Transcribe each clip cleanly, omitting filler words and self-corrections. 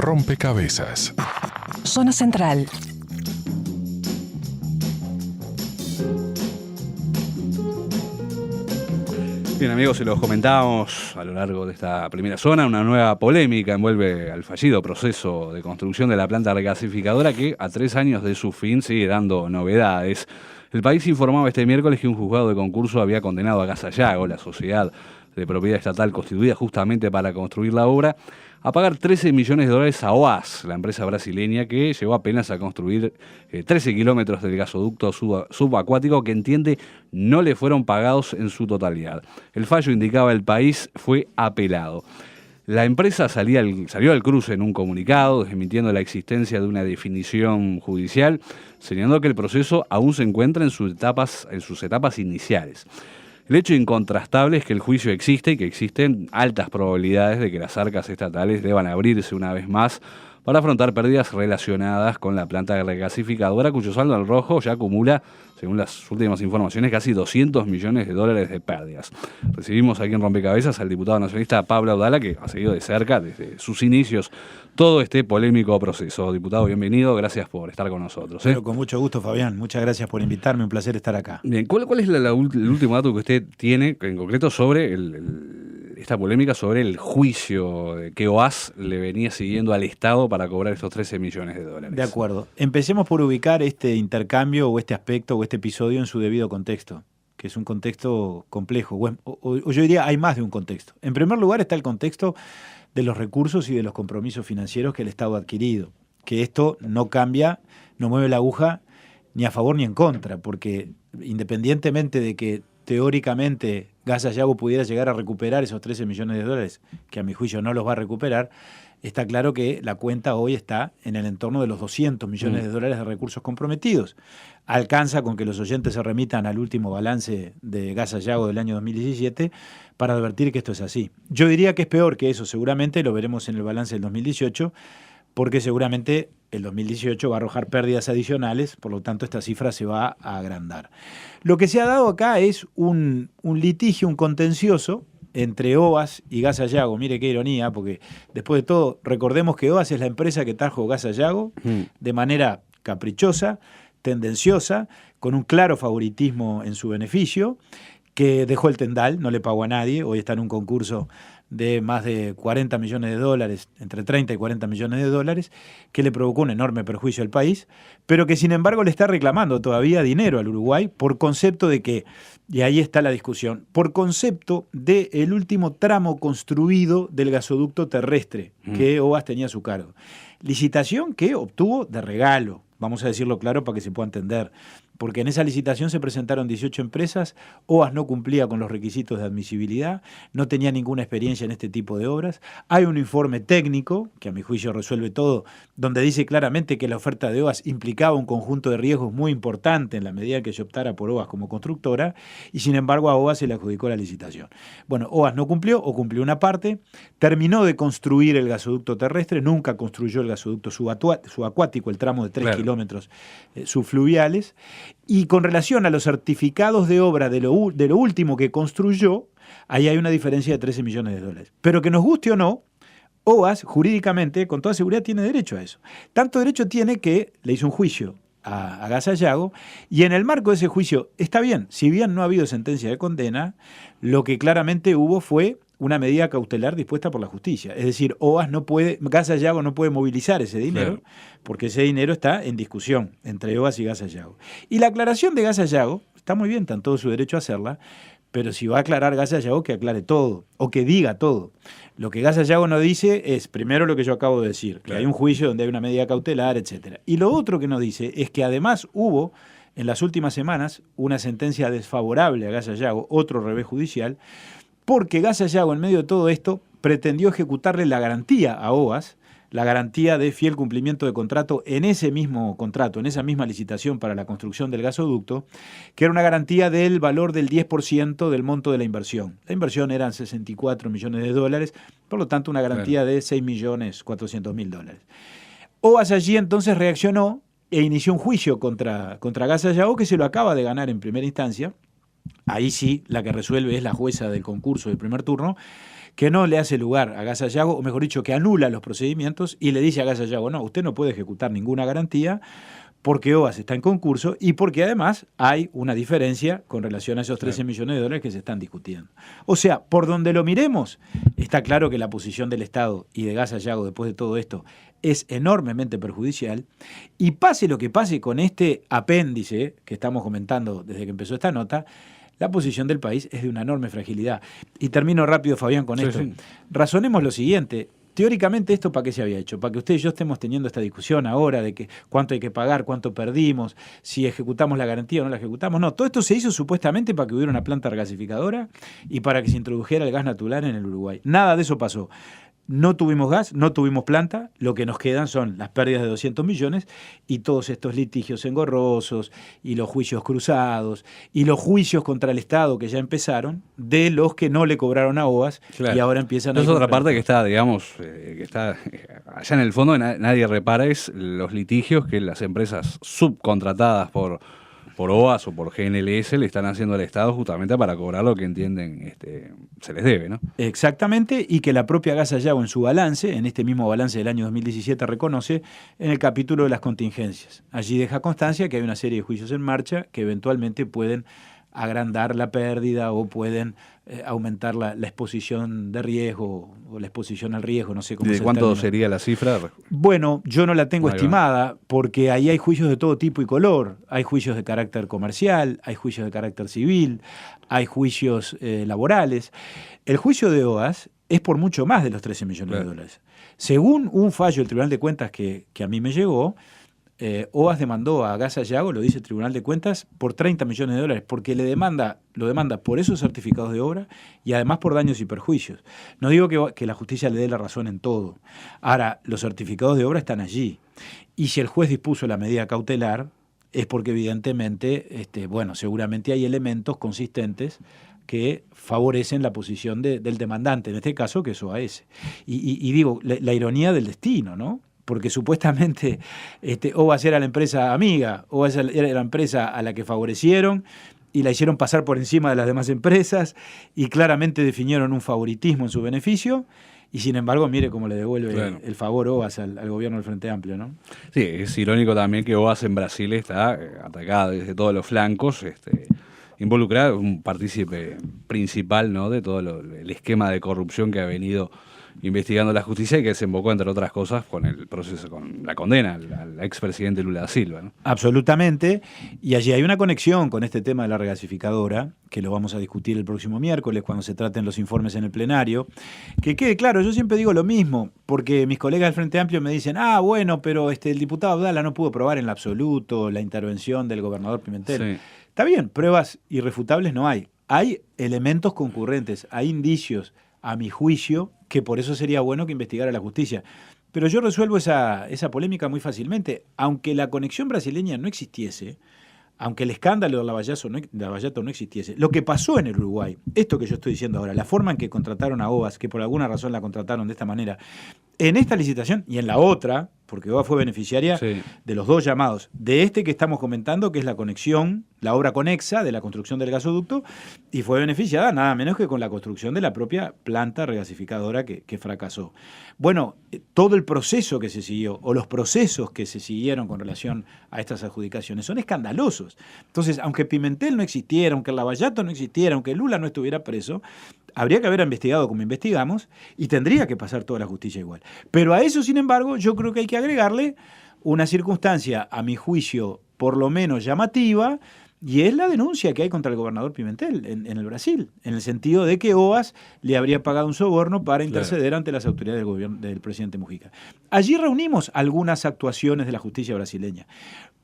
Rompecabezas. Zona Central. Bien, amigos, se los comentábamos a lo largo de esta primera zona. Una nueva polémica envuelve al fallido proceso de construcción de la planta regasificadora que a 3 años de su fin sigue dando novedades. El país informaba este miércoles que un juzgado de concurso había condenado a Gas Sayago, la sociedad de propiedad estatal constituida justamente para construir la obra, a pagar $13 millones a OAS, la empresa brasileña que llegó apenas a construir 13 kilómetros del gasoducto subacuático que entiende no le fueron pagados en su totalidad. El fallo, indicaba El País, fue apelado. La empresa salió al cruce en un comunicado, desmintiendo la existencia de una definición judicial, señalando que el proceso aún se encuentra en sus etapas iniciales. El hecho incontrastable es que el juicio existe y que existen altas probabilidades de que las arcas estatales deban abrirse una vez más para afrontar pérdidas relacionadas con la planta regasificadora, cuyo saldo al rojo ya acumula, según las últimas informaciones, casi $200 millones de pérdidas. Recibimos aquí en Rompecabezas al diputado nacionalista Pablo Audala, que ha seguido de cerca, desde sus inicios, todo este polémico proceso. Diputado, bienvenido, gracias por estar con nosotros. Pero con mucho gusto, Fabián, muchas gracias por invitarme, un placer estar acá. Bien, ¿cuál es el último dato que usted tiene, en concreto, sobre esta polémica, sobre el juicio que OAS le venía siguiendo al Estado para cobrar estos $13 millones? De acuerdo. Empecemos por ubicar este intercambio o este aspecto o este episodio en su debido contexto, que es un contexto complejo. O yo diría, hay más de un contexto. En primer lugar está el contexto de los recursos y de los compromisos financieros que el Estado ha adquirido. Que esto no cambia, no mueve la aguja ni a favor ni en contra, porque independientemente de que teóricamente Gas Sayago pudiera llegar a recuperar esos $13 millones, que a mi juicio no los va a recuperar, está claro que la cuenta hoy está en el entorno de los $200 millones de recursos comprometidos. Alcanza con que los oyentes se remitan al último balance de Gas Sayago del año 2017 para advertir que esto es así. Yo diría que es peor que eso, seguramente lo veremos en el balance del 2018, porque seguramente el 2018 va a arrojar pérdidas adicionales, por lo tanto esta cifra se va a agrandar. Lo que se ha dado acá es un litigio, un contencioso entre OAS y Gas Sayago. Mire qué ironía, porque después de todo, recordemos que OAS es la empresa que trajo Gas Sayago de manera caprichosa, tendenciosa, con un claro favoritismo en su beneficio, que dejó el tendal, no le pagó a nadie, hoy está en un concurso de más de $40 millones, entre 30 y $40 millones, que le provocó un enorme perjuicio al país, pero que sin embargo le está reclamando todavía dinero al Uruguay por concepto de que, y ahí está la discusión, por concepto del último tramo construido del gasoducto terrestre que OAS tenía a su cargo. Licitación que obtuvo de regalo, vamos a decirlo claro para que se pueda entender, porque en esa licitación se presentaron 18 empresas, OAS no cumplía con los requisitos de admisibilidad, no tenía ninguna experiencia en este tipo de obras. Hay un informe técnico, que a mi juicio resuelve todo, donde dice claramente que la oferta de OAS implicaba un conjunto de riesgos muy importante en la medida que se optara por OAS como constructora, y sin embargo a OAS se le adjudicó la licitación. Bueno, OAS no cumplió, o cumplió una parte, terminó de construir el gasoducto terrestre, nunca construyó el gasoducto subacuático, el tramo de 3 kilómetros subfluviales. Y con relación a los certificados de obra de lo último que construyó, ahí hay una diferencia de $13 millones. Pero que nos guste o no, OAS jurídicamente, con toda seguridad, tiene derecho a eso. Tanto derecho tiene que le hizo un juicio a Gas Sayago, y en el marco de ese juicio, está bien, si bien no ha habido sentencia de condena, lo que claramente hubo fue una medida cautelar dispuesta por la justicia. Es decir, Gas Sayago no puede movilizar ese dinero, porque ese dinero está en discusión entre OAS y Gas Sayago. Y la aclaración de Gas Sayago, está muy bien, está en todo su derecho a hacerla, pero si va a aclarar Gas Sayago, que aclare todo, o que diga todo. Lo que Gas Sayago no dice es, primero, lo que yo acabo de decir, que hay un juicio donde hay una medida cautelar, etc. Y lo otro que no dice es que además hubo, en las últimas semanas, una sentencia desfavorable a Gas Sayago, otro revés judicial, porque Gas Sayago, en medio de todo esto, pretendió ejecutarle la garantía a OAS, la garantía de fiel cumplimiento de contrato en ese mismo contrato, en esa misma licitación para la construcción del gasoducto, que era una garantía del valor del 10% del monto de la inversión. La inversión eran $64 millones, por lo tanto una garantía de $6.400.000. OAS allí entonces reaccionó e inició un juicio contra Gas Sayago, que se lo acaba de ganar en primera instancia. Ahí sí, la que resuelve es la jueza del concurso del primer turno, que no le hace lugar a Gas Sayago, o mejor dicho, que anula los procedimientos y le dice a Gas Sayago, no, usted no puede ejecutar ninguna garantía porque OAS está en concurso y porque además hay una diferencia con relación a esos 13 millones de dólares que se están discutiendo. O sea, por donde lo miremos, está claro que la posición del Estado y de Gas Sayago después de todo esto es enormemente perjudicial, y pase lo que pase con este apéndice que estamos comentando desde que empezó esta nota, la posición del país es de una enorme fragilidad. Y termino rápido, Fabián, con esto. Sí. Razonemos lo siguiente. Teóricamente, ¿esto para qué se había hecho? Para que usted y yo estemos teniendo esta discusión ahora de que cuánto hay que pagar, cuánto perdimos, si ejecutamos la garantía o no la ejecutamos. No, todo esto se hizo supuestamente para que hubiera una planta regasificadora y para que se introdujera el gas natural en el Uruguay. Nada de eso pasó. No tuvimos gas, no tuvimos planta, lo que nos quedan son las pérdidas de 200 millones y todos estos litigios engorrosos y los juicios cruzados y los juicios contra el Estado que ya empezaron de los que no le cobraron a OAS, claro. Y ahora empiezan a... Es otra parte que está, digamos, que está allá en el fondo, nadie repara, es los litigios que las empresas subcontratadas por OAS o por GNLS le están haciendo al Estado justamente para cobrar lo que entienden se les debe, ¿no? Exactamente, y que la propia Gas Sayago en su balance, en este mismo balance del año 2017, reconoce en el capítulo de las contingencias. Allí deja constancia que hay una serie de juicios en marcha que eventualmente pueden agrandar la pérdida o pueden aumentar la exposición de riesgo o la exposición al riesgo, no sé cómo se ¿De cuánto sería la cifra? Bueno, yo no la tengo estimada porque ahí hay juicios de todo tipo y color. Hay juicios de carácter comercial, hay juicios de carácter civil, hay juicios laborales. El juicio de OAS es por mucho más de los 13 millones de dólares. Según un fallo del Tribunal de Cuentas que a mí me llegó, OAS demandó a Gas Sayago, lo dice el Tribunal de Cuentas, por 30 millones de dólares, porque lo demanda por esos certificados de obra y además por daños y perjuicios. No digo que la justicia le dé la razón en todo. Ahora, los certificados de obra están allí. Y si el juez dispuso la medida cautelar, es porque evidentemente, seguramente hay elementos consistentes que favorecen la posición del demandante, en este caso, que es OAS. Y digo, la ironía del destino, ¿no? Porque supuestamente OAS era la empresa amiga, OAS era la empresa a la que favorecieron y la hicieron pasar por encima de las demás empresas y claramente definieron un favoritismo en su beneficio y sin embargo mire cómo le devuelve el favor OAS al gobierno del Frente Amplio, ¿no? Sí, es irónico también que OAS en Brasil está atacada desde todos los flancos, involucrada, un partícipe principal, ¿no?, de todo el esquema de corrupción que ha venido investigando la justicia y que desembocó, entre otras cosas, con el proceso, con la condena al expresidente Lula da Silva, ¿no? Absolutamente, y allí hay una conexión con este tema de la regasificadora, que lo vamos a discutir el próximo miércoles cuando se traten los informes en el plenario. Que quede claro, yo siempre digo lo mismo, porque mis colegas del Frente Amplio me dicen, bueno, pero el diputado Abdala no pudo probar en lo absoluto la intervención del gobernador Pimentel. Sí. Está bien, pruebas irrefutables no hay. Hay elementos concurrentes, hay indicios, a mi juicio, que por eso sería bueno que investigara la justicia. Pero yo resuelvo esa polémica muy fácilmente. Aunque la conexión brasileña no existiese, aunque el escándalo de Lavallato no existiese, lo que pasó en el Uruguay, esto que yo estoy diciendo ahora, la forma en que contrataron a OAS, que por alguna razón la contrataron de esta manera, en esta licitación y en la otra, porque OAS fue beneficiaria de los dos llamados, de que estamos comentando, que es la conexión, la obra conexa de la construcción del gasoducto, y fue beneficiada nada menos que con la construcción de la propia planta regasificadora que fracasó. Bueno, todo el proceso que se siguió, o los procesos que se siguieron con relación a estas adjudicaciones, son escandalosos. Entonces, aunque Pimentel no existiera, aunque el Lavallato no existiera, aunque Lula no estuviera preso, habría que haber investigado como investigamos y tendría que pasar toda la justicia igual. Pero a eso, sin embargo, yo creo que hay que agregarle una circunstancia, a mi juicio, por lo menos llamativa, y es la denuncia que hay contra el gobernador Pimentel en el Brasil, en el sentido de que OAS le habría pagado un soborno para interceder ante las autoridades del gobierno del presidente Mujica. Allí reunimos algunas actuaciones de la justicia brasileña.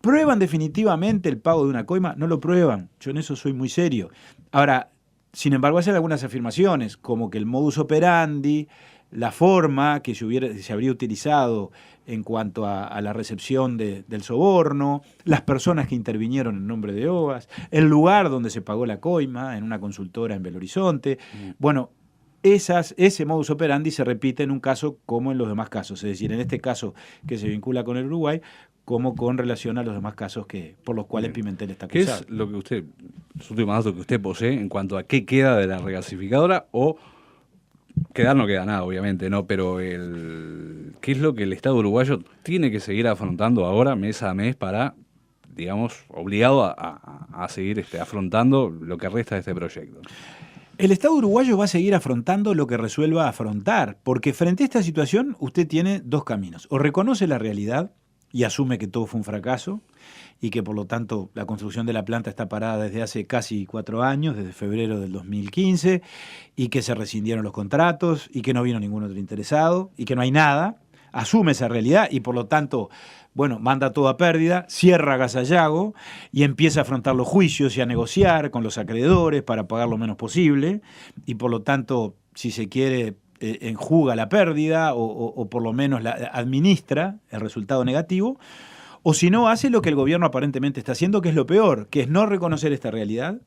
¿Prueban definitivamente el pago de una coima? No lo prueban. Yo en eso soy muy serio. Ahora, sin embargo, hacen algunas afirmaciones, como que el modus operandi, la forma que se habría utilizado en cuanto a la recepción del soborno, las personas que intervinieron en nombre de OAS, el lugar donde se pagó la coima, en una consultora en Belo Horizonte. Bueno, ese modus operandi se repite en un caso como en los demás casos, es decir, en este caso que se vincula con el Uruguay, como con relación a los demás casos por los cuales Pimentel está acusado. ¿Qué es lo que los últimos datos que usted posee en cuanto a qué queda de la regasificadora o quedar no queda nada, obviamente, ¿no? Pero ¿qué es lo que el Estado uruguayo tiene que seguir afrontando ahora, mes a mes, para, digamos, obligado a seguir afrontando lo que resta de este proyecto? El Estado uruguayo va a seguir afrontando lo que resuelva afrontar, porque frente a esta situación usted tiene dos caminos. O reconoce la realidad y asume que todo fue un fracaso y que por lo tanto la construcción de la planta está parada desde hace casi 4 años, desde febrero del 2015, y que se rescindieron los contratos y que no vino ningún otro interesado y que no hay nada. Asume esa realidad y por lo tanto, bueno, manda todo a pérdida, cierra Gas Sayago y empieza a afrontar los juicios y a negociar con los acreedores para pagar lo menos posible y por lo tanto, si se quiere, enjuga la pérdida o por lo menos administra el resultado negativo, o si no, hace lo que el gobierno aparentemente está haciendo, que es lo peor, que es no reconocer esta realidad,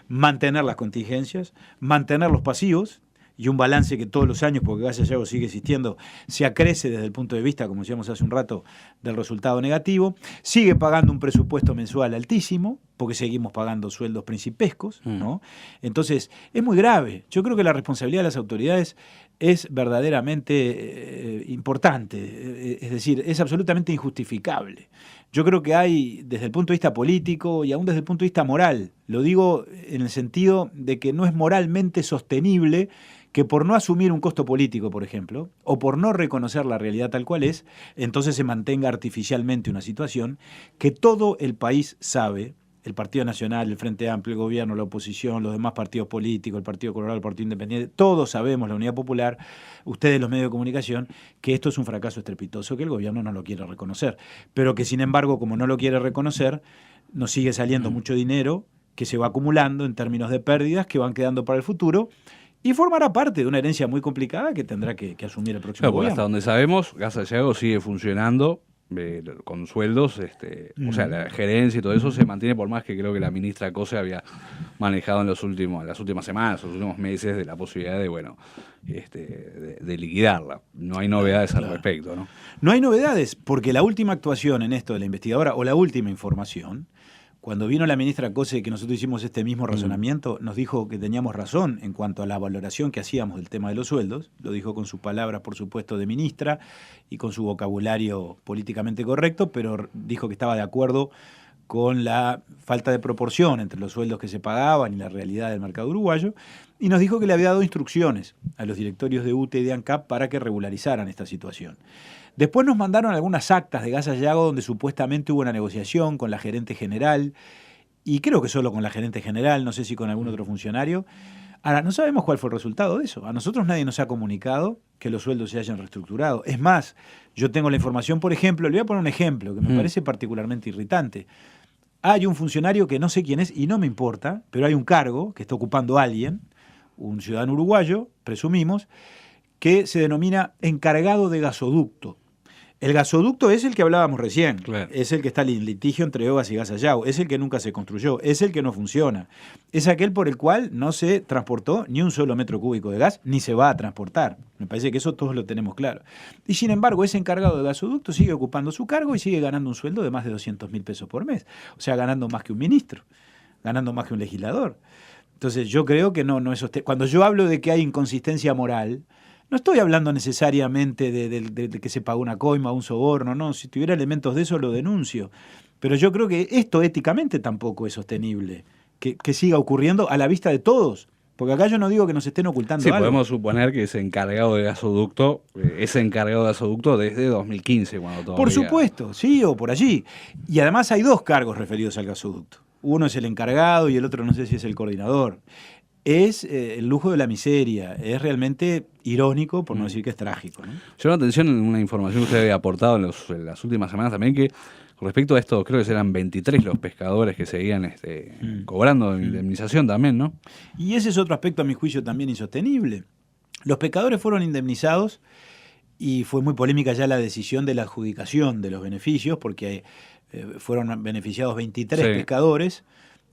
mantener las contingencias, mantener los pasivos, y un balance que todos los años, porque Gas Sayago sigue existiendo, se acrece desde el punto de vista, como decíamos hace un rato, del resultado negativo, sigue pagando un presupuesto mensual altísimo, porque seguimos pagando sueldos principescos, ¿no? Entonces, es muy grave. Yo creo que la responsabilidad de las autoridades es verdaderamente importante, es decir, es absolutamente injustificable. Yo creo que hay, desde el punto de vista político y aún desde el punto de vista moral, lo digo en el sentido de que no es moralmente sostenible que por no asumir un costo político, por ejemplo, o por no reconocer la realidad tal cual es, entonces se mantenga artificialmente una situación que todo el país sabe, el Partido Nacional, el Frente Amplio, el gobierno, la oposición, los demás partidos políticos, el Partido Colorado, el Partido Independiente, todos sabemos, la Unidad Popular, ustedes los medios de comunicación, que esto es un fracaso estrepitoso, que el gobierno no lo quiere reconocer, pero que sin embargo, como no lo quiere reconocer, nos sigue saliendo mucho dinero que se va acumulando en términos de pérdidas que van quedando para el futuro y formará parte de una herencia muy complicada que tendrá que asumir el próximo Claro, porque gobierno. hasta donde sabemos, Gas Sayago sigue funcionando con sueldos, o sea, la gerencia y todo eso se mantiene, por más que creo que la ministra Cose había manejado en las últimas semanas, los últimos meses, de la posibilidad de, bueno, de liquidarla. No hay novedades al respecto, ¿no? No hay novedades, porque la última actuación en esto de la investigadora, o la última información, cuando vino la ministra Cose, que nosotros hicimos este mismo razonamiento, nos dijo que teníamos razón en cuanto a la valoración que hacíamos del tema de los sueldos. Lo dijo con sus palabras, por supuesto, de ministra y con su vocabulario políticamente correcto, pero dijo que estaba de acuerdo con la falta de proporción entre los sueldos que se pagaban y la realidad del mercado uruguayo, y nos dijo que le había dado instrucciones a los directorios de UTE y de ANCAP para que regularizaran esta situación. Después nos mandaron algunas actas de Gas Sayago donde supuestamente hubo una negociación con la gerente general, y creo que solo con la gerente general, no sé si con algún otro funcionario. Ahora, no sabemos cuál fue el resultado de eso. A nosotros nadie nos ha comunicado que los sueldos se hayan reestructurado. Es más, yo tengo la información, por ejemplo, le voy a poner un ejemplo que me parece particularmente irritante. Hay un funcionario que no sé quién es y no me importa, pero hay un cargo que está ocupando alguien, un ciudadano uruguayo, presumimos, que se denomina encargado de gasoducto. El gasoducto es el que hablábamos recién, Claro. Es el que está en litigio entre OAS y Gas Sayago, es el que nunca se construyó, es el que no funciona, es aquel por el cual no se transportó ni un solo metro cúbico de gas, ni se va a transportar. Me parece que eso todos lo tenemos claro. Y sin embargo, ese encargado de gasoducto sigue ocupando su cargo y sigue ganando un sueldo de más de 200.000 pesos por mes. O sea, ganando más que un ministro, ganando más que un legislador. Entonces yo creo que no es cuando yo hablo de que hay inconsistencia moral, no estoy hablando necesariamente de que se pagó una coima, un soborno, no. Si tuviera elementos de eso lo denuncio. Pero yo creo que esto éticamente tampoco es sostenible, que siga ocurriendo a la vista de todos. Porque acá yo no digo que nos estén ocultando algo. Podemos suponer que ese encargado de gasoducto, desde 2015, cuando todavía... Por supuesto, sí, o por allí. Y además hay dos cargos referidos al gasoducto. Uno es el encargado y el otro no sé si es el coordinador. Es el lujo de la miseria, es realmente irónico, por no decir que es trágico, ¿no? Llamó la atención en una información que usted había aportado en las últimas semanas también, que con respecto a esto, creo que eran 23 los pescadores que seguían cobrando indemnización también, ¿no? Y ese es otro aspecto, a mi juicio, también insostenible. Los pescadores fueron indemnizados y fue muy polémica ya la decisión de la adjudicación de los beneficios, porque fueron beneficiados 23 pescadores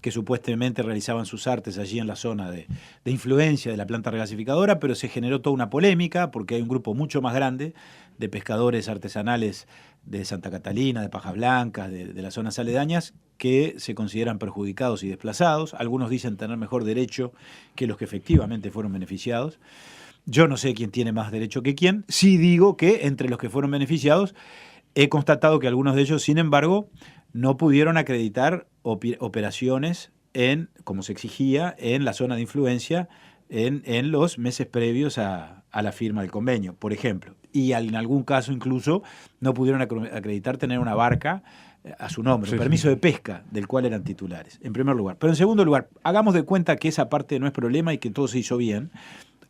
que supuestamente realizaban sus artes allí en la zona de influencia de la planta regasificadora, pero se generó toda una polémica porque hay un grupo mucho más grande de pescadores artesanales de Santa Catalina, de Pajas Blancas, de las zonas aledañas, que se consideran perjudicados y desplazados. Algunos dicen tener mejor derecho que los que efectivamente fueron beneficiados. Yo no sé quién tiene más derecho que quién. Sí digo que entre los que fueron beneficiados he constatado que algunos de ellos, sin embargo, no pudieron acreditar operaciones como se exigía, en la zona de influencia en los meses previos a la firma del convenio, por ejemplo. Y en algún caso incluso no pudieron acreditar tener una barca a su nombre, un permiso de pesca del cual eran titulares, en primer lugar. Pero en segundo lugar, hagamos de cuenta que esa parte no es problema y que todo se hizo bien.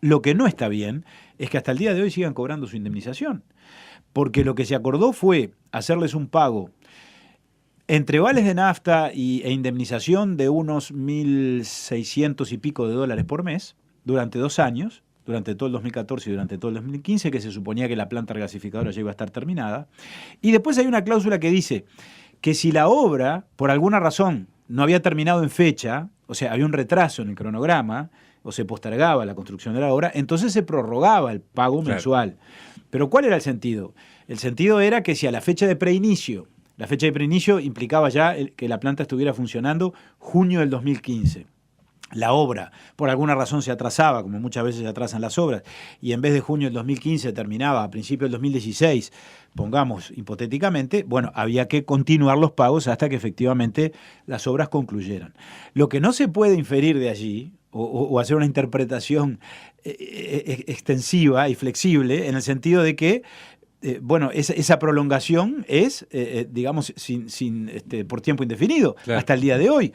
Lo que no está bien es que hasta el día de hoy sigan cobrando su indemnización, porque lo que se acordó fue hacerles un pago entre vales de nafta e indemnización de unos 1.600 y pico de dólares por mes durante 2 años, durante todo el 2014 y durante todo el 2015, que se suponía que la planta regasificadora ya iba a estar terminada. Y después hay una cláusula que dice que si la obra, por alguna razón, no había terminado en fecha, o sea, había un retraso en el cronograma, o se postergaba la construcción de la obra, entonces se prorrogaba el pago mensual. Pero ¿cuál era el sentido? El sentido era que si a la fecha de preinicio, la fecha de preinicio implicaba ya que la planta estuviera funcionando junio del 2015. La obra, por alguna razón, se atrasaba, como muchas veces se atrasan las obras, y en vez de junio del 2015 terminaba a principios del 2016, pongamos hipotéticamente, bueno, había que continuar los pagos hasta que efectivamente las obras concluyeran. Lo que no se puede inferir de allí, o hacer una interpretación extensiva y flexible, en el sentido de que bueno, esa prolongación es, digamos, por tiempo indefinido, hasta el día de hoy.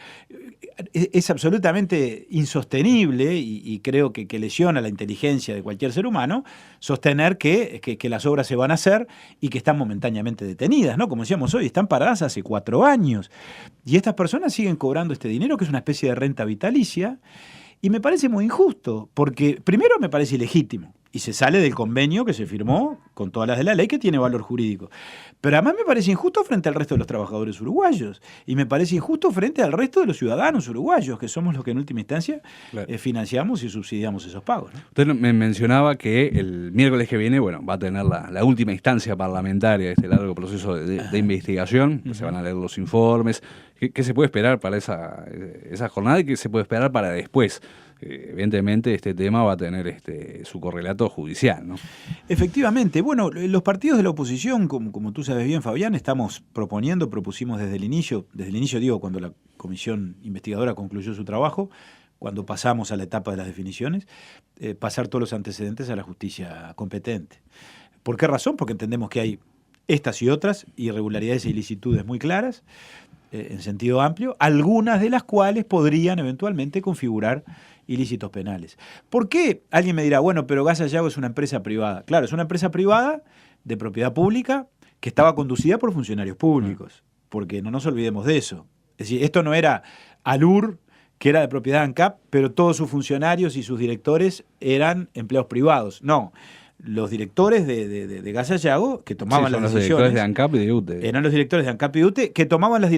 Es absolutamente insostenible y creo que lesiona la inteligencia de cualquier ser humano sostener que las obras se van a hacer y que están momentáneamente detenidas, ¿no? Como decíamos hoy, están paradas hace 4 años. Y estas personas siguen cobrando este dinero, que es una especie de renta vitalicia, y me parece muy injusto, porque primero me parece ilegítimo, y se sale del convenio que se firmó con todas las de la ley, que tiene valor jurídico. Pero además me parece injusto frente al resto de los trabajadores uruguayos, y me parece injusto frente al resto de los ciudadanos uruguayos, que somos los que en última instancia financiamos y subsidiamos esos pagos, ¿no? Usted me mencionaba que el miércoles que viene, bueno, va a tener la última instancia parlamentaria de este largo proceso de investigación, se van a leer los informes. ¿Qué se puede esperar para esa jornada y qué se puede esperar para después? Evidentemente este tema va a tener su correlato judicial, ¿no? Efectivamente. Bueno, los partidos de la oposición, como tú sabes bien, Fabián, propusimos desde el inicio digo, cuando la comisión investigadora concluyó su trabajo, cuando pasamos a la etapa de las definiciones, pasar todos los antecedentes a la justicia competente. ¿Por qué razón? Porque entendemos que hay estas y otras irregularidades e ilicitudes muy claras, en sentido amplio, algunas de las cuales podrían eventualmente configurar ilícitos penales. ¿Por qué? Alguien me dirá, bueno, pero Gas Sayago es una empresa privada. Claro, es una empresa privada de propiedad pública que estaba conducida por funcionarios públicos, porque no nos olvidemos de eso. Es decir, esto no era Alur, que era de propiedad de ANCAP, pero todos sus funcionarios y sus directores eran empleados privados. No. Los directores de Gas Sayago, que tomaban las decisiones... Los directores de ANCAP y de UTE. Eran los directores de ANCAP y de UTE que tomaban las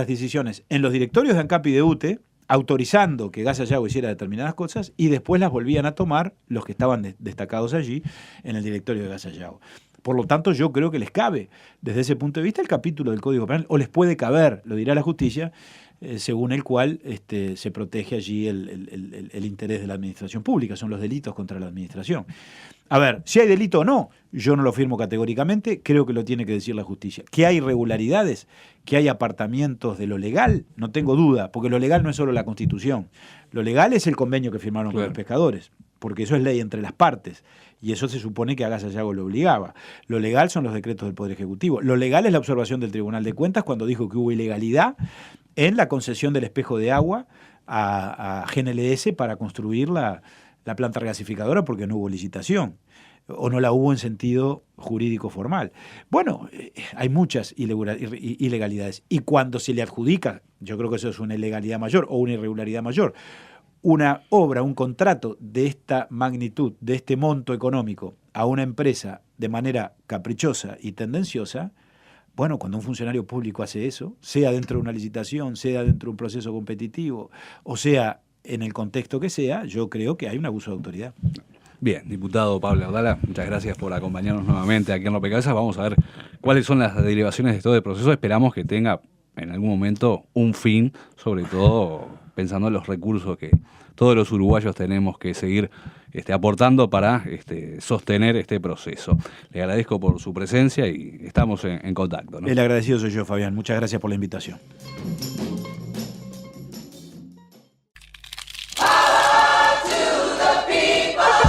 decisiones en los directorios de ANCAP y de UTE, autorizando que Gas Sayago hiciera determinadas cosas, y después las volvían a tomar los que estaban destacados allí en el directorio de Gas Sayago. Por lo tanto, yo creo que les cabe, desde ese punto de vista, el capítulo del Código Penal, o les puede caber, lo dirá la justicia, según el cual se protege allí el interés de la administración pública, son los delitos contra la administración. A ver, si hay delito o no, yo no lo firmo categóricamente, creo que lo tiene que decir la justicia. Que hay irregularidades, que hay apartamientos de lo legal, no tengo duda, porque lo legal no es solo la Constitución. Lo legal es el convenio que firmaron con los pescadores, porque eso es ley entre las partes, y eso se supone que a Gas Sayago lo obligaba. Lo legal son los decretos del Poder Ejecutivo. Lo legal es la observación del Tribunal de Cuentas cuando dijo que hubo ilegalidad en la concesión del espejo de agua a GNLS para construir la planta regasificadora, porque no hubo licitación, o no la hubo en sentido jurídico formal. Bueno, hay muchas ilegalidades, y cuando se le adjudica, yo creo que eso es una ilegalidad mayor o una irregularidad mayor, una obra, un contrato de esta magnitud, de este monto económico, a una empresa de manera caprichosa y tendenciosa, bueno, cuando un funcionario público hace eso, sea dentro de una licitación, sea dentro de un proceso competitivo, o sea en el contexto que sea, yo creo que hay un abuso de autoridad. Bien, diputado Pablo Ardala, muchas gracias por acompañarnos nuevamente aquí en Rompecabezas. Vamos a ver cuáles son las derivaciones de todo el proceso. Esperamos que tenga en algún momento un fin, sobre todo pensando en los recursos que todos los uruguayos tenemos que seguir aportando para sostener este proceso. Le agradezco por su presencia y estamos en contacto, ¿no? El agradecido soy yo, Fabián. Muchas gracias por la invitación.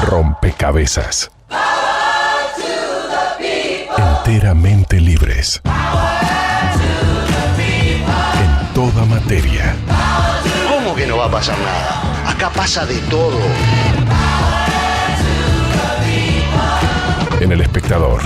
Rompecabezas. Enteramente libres. En toda materia. ¿Cómo que no va a pasar nada? Acá pasa de todo. En El Espectador.